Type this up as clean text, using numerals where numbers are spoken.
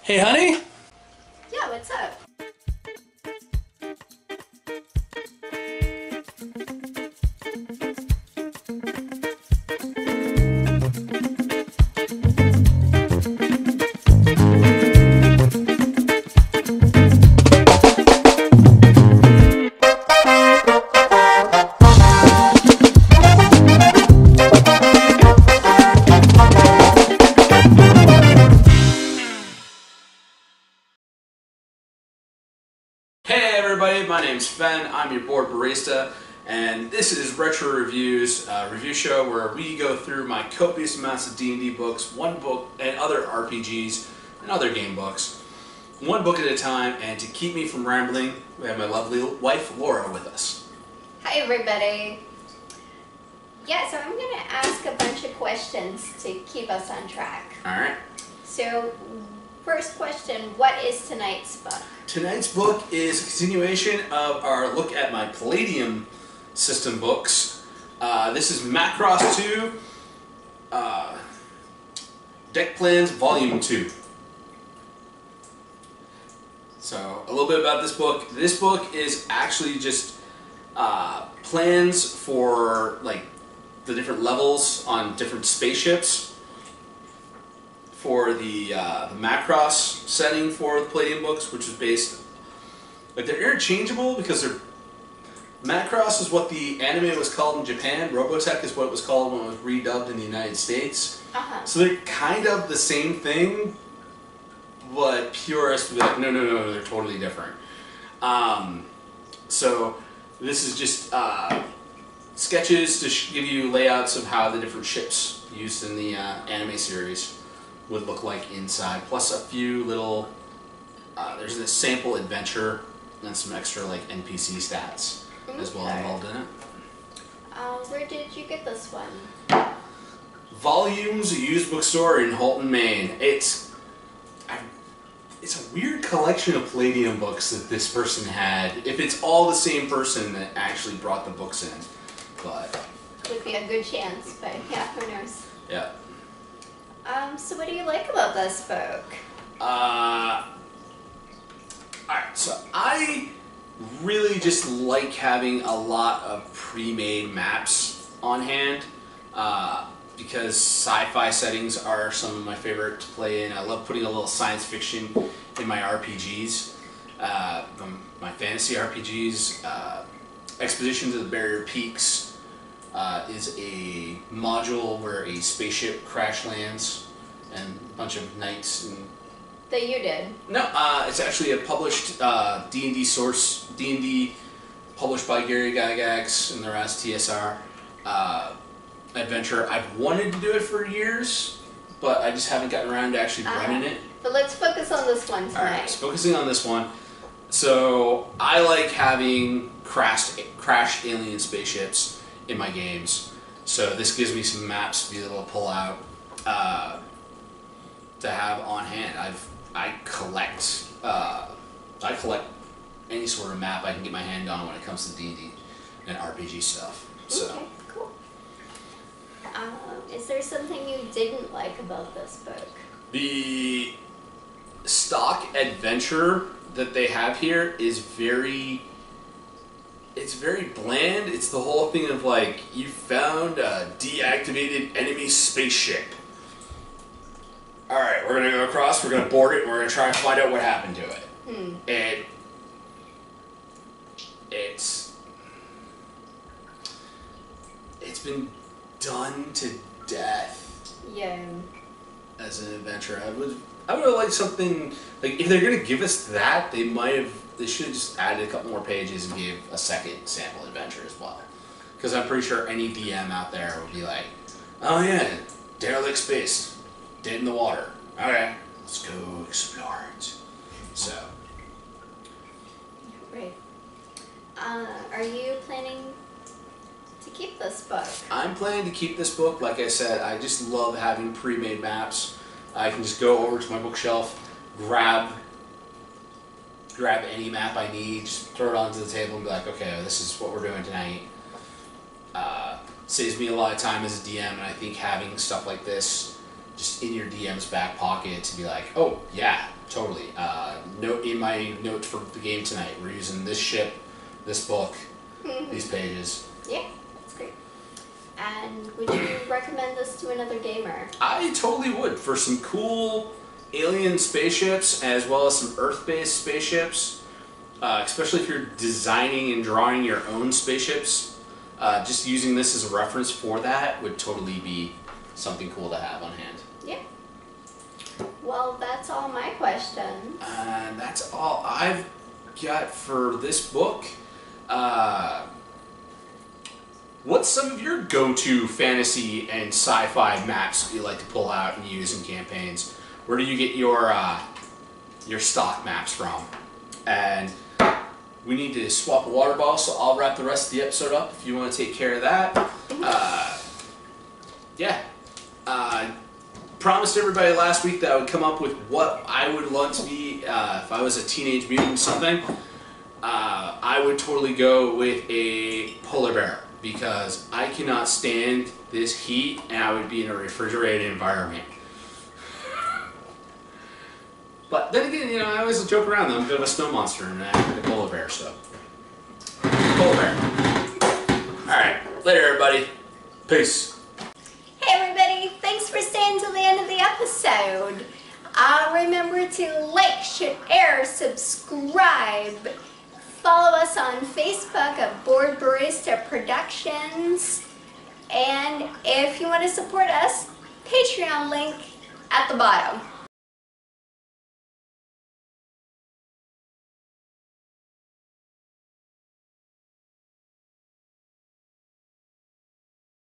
Hey, honey? Yeah, what's up? Hey everybody, my name's Ben, I'm your board barista, and this is Retro Reviews, a review show where we go through my copious amounts of D&D books, one book, and other RPGs, and other game books, one book at a time, and to keep me from rambling, we have my lovely wife, Laura, with us. Hi, everybody. Yeah, so I'm going to ask a bunch of questions to keep us on track. Alright. So, first question, what is tonight's book? Tonight's book is a continuation of our look at my Palladium system books. This is Macross 2, Deck Plans Volume 2. So, a little bit about this book. This book is actually just plans for like the different levels on different spaceships for the Macross setting for the Palladium books, which is based, like, they're interchangeable because they're, Macross is what the anime was called in Japan, robotech is what it was called when it was redubbed in the United States. So they're kind of the same thing, but purists would be like, no, they're totally different. So this is just sketches to give you layouts of how the different ships used in the anime series would look like inside, plus a few little, there's this sample adventure and some extra like NPC stats as well involved in it. Where did you get this one? Volumes, a used bookstore in Halton, Maine. It's a weird collection of Palladium books that this person had, if it's all the same person that actually brought the books in, but... Would be a good chance, but yeah, who knows? Yeah. So what do you like about this book? Alright, so I really just like having a lot of pre-made maps on hand, because sci-fi settings are some of my favorite to play in. I love putting a little science fiction in my RPGs, my fantasy RPGs. Expedition to the Barrier Peaks is a module where a spaceship crash lands and a bunch of knights and... That you did? No, it's actually a published D&D source, D&D published by Gary Gygax and the rest, TSR adventure. I've wanted to do it for years, but I just haven't gotten around to actually running it. But let's focus on this one tonight. Alright, so focusing on this one. So, I like having crashed alien spaceships in my games. So this gives me some maps to be able to pull out to have on hand. I collect any sort of map I can get my hand on when it comes to D&D and RPG stuff. So. Okay, cool. Is there something you didn't like about this book? The stock adventure that they have here is it's very bland. It's the whole thing of like, you found a deactivated enemy spaceship. Alright, we're gonna go across, we're gonna board it, and we're gonna try and find out what happened to it. And it's been done to death. Yeah. As an adventure. I would have liked something, like, if they're gonna give us that, they should have just added a couple more pages and gave a second sample adventure as well. Because I'm pretty sure any DM out there would be like, oh yeah, derelict space, dead in the water. Okay, let's go explore it. So. Right. Are you planning to keep this book? I'm planning to keep this book. Like I said, I just love having pre-made maps. I can just go over to my bookshelf, grab any map I need, just throw it onto the table and be like, okay, this is what we're doing tonight. Saves me a lot of time as a DM, and I think having stuff like this just in your DM's back pocket to be like, oh yeah, totally. Note in my notes for the game tonight, we're using this ship, this book, these pages. Yeah, that's great. And would you recommend this to another gamer? I totally would, for some cool alien spaceships as well as some Earth-based spaceships. Especially if you're designing and drawing your own spaceships. Just using this as a reference for that would totally be something cool to have on hand. Yeah. Well, that's all my questions. That's all I've got for this book. What's some of your go-to fantasy and sci-fi maps that you like to pull out and use in campaigns? Where do you get your stock maps from? And we need to swap a water bottle, so I'll wrap the rest of the episode up if you want to take care of that. Yeah. Promised everybody last week that I would come up with what I would want to be if I was a teenage mutant something. I would totally go with a polar bear because I cannot stand this heat and I would be in a refrigerated environment. But then again, you know, I always joke around that I'm a bit of a snow monster and I'm a polar bear, so. Polar bear. Alright, later everybody. Peace. Hey everybody, thanks for staying till the end of the episode. Remember to like, share, subscribe. Follow us on Facebook at Board Barista Productions. And if you want to support us, Patreon link at the bottom.